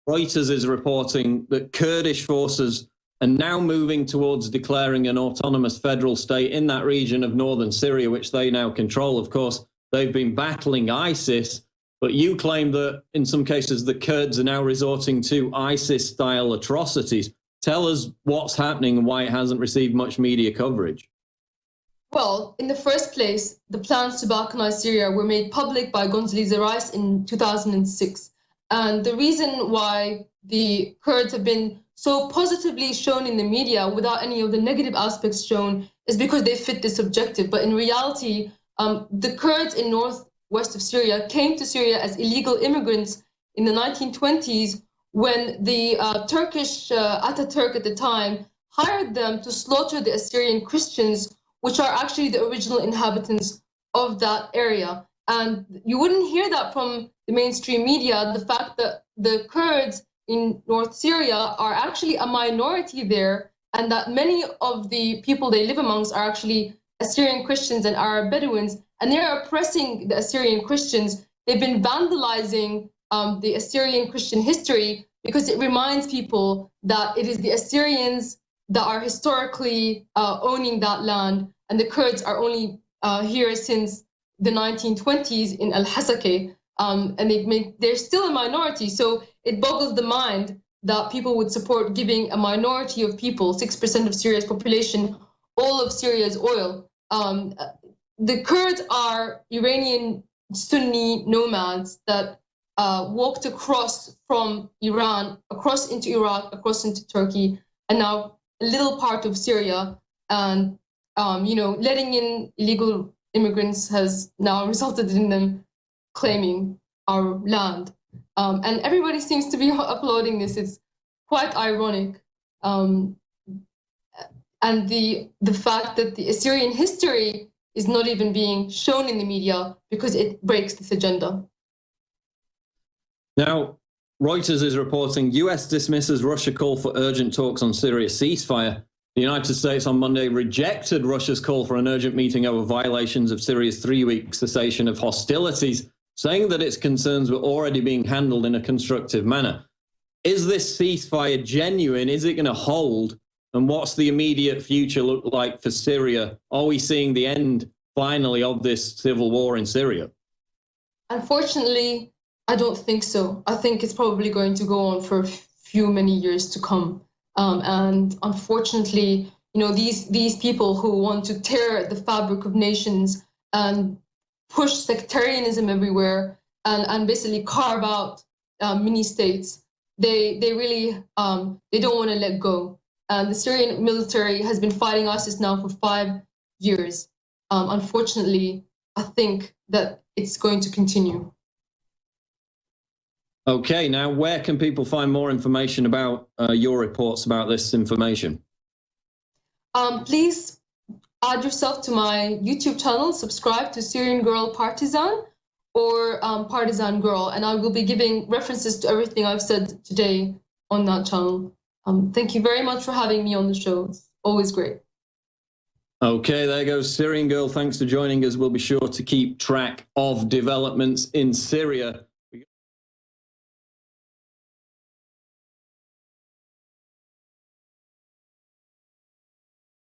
Reuters is reporting that Kurdish forces are now moving towards declaring an autonomous federal state in that region of northern Syria, which they now control. Of course, they've been battling ISIS, but you claim that in some cases the Kurds are now resorting to ISIS-style atrocities. Tell us what's happening and why it hasn't received much media coverage. Well, in the first place, the plans to balkanize Syria were made public by Condoleezza Rice in 2006. And the reason why the Kurds have been so positively shown in the media without any of the negative aspects shown is because they fit this objective. But in reality, the Kurds in northwest of Syria came to Syria as illegal immigrants in the 1920s when the Turkish Ataturk at the time hired them to slaughter the Assyrian Christians, which are actually the original inhabitants of that area. And you wouldn't hear that from the mainstream media, the fact that the Kurds in North Syria are actually a minority there, and that many of the people they live amongst are actually Assyrian Christians and Arab Bedouins, and they're oppressing the Assyrian Christians. They've been vandalizing the Assyrian Christian history because it reminds people that it is the Assyrians that are historically owning that land, and the Kurds are only here since the 1920s in Al-Hasakeh, and they're still a minority. So it boggles the mind that people would support giving a minority of people, 6% of Syria's population, all of Syria's oil. The Kurds are Iranian Sunni nomads that walked across from Iran, across into Iraq, across into Turkey, and now a little part of Syria. And letting in illegal immigrants has now resulted in them claiming our land. And everybody seems to be uploading this. It's quite ironic. And the fact that the Assyrian history is not even being shown in the media because it breaks this agenda. Now, Reuters is reporting US dismisses Russia call for urgent talks on Syria ceasefire. The United States on Monday rejected Russia's call for an urgent meeting over violations of Syria's 3-week cessation of hostilities, saying that its concerns were already being handled in a constructive manner. Is this ceasefire genuine? Is it going to hold? And what's the immediate future look like for Syria? Are we seeing the end, finally, of this civil war in Syria? Unfortunately, I don't think so. I think it's probably going to go on for many years to come. And unfortunately, these people who want to tear the fabric of nations and push sectarianism everywhere and basically carve out mini states, they really they don't want to let go. And the Syrian military has been fighting ISIS now for 5 years. Unfortunately, I think that it's going to continue. Okay, now where can people find more information about your reports about this information? Please add yourself to my YouTube channel, subscribe to Syriangirlpartisan or Partisan Girl, and I will be giving references to everything I've said today on that channel. Thank you very much for having me on the show. It's always great. Okay, there goes Syrian Girl. Thanks for joining us. We'll be sure to keep track of developments in Syria.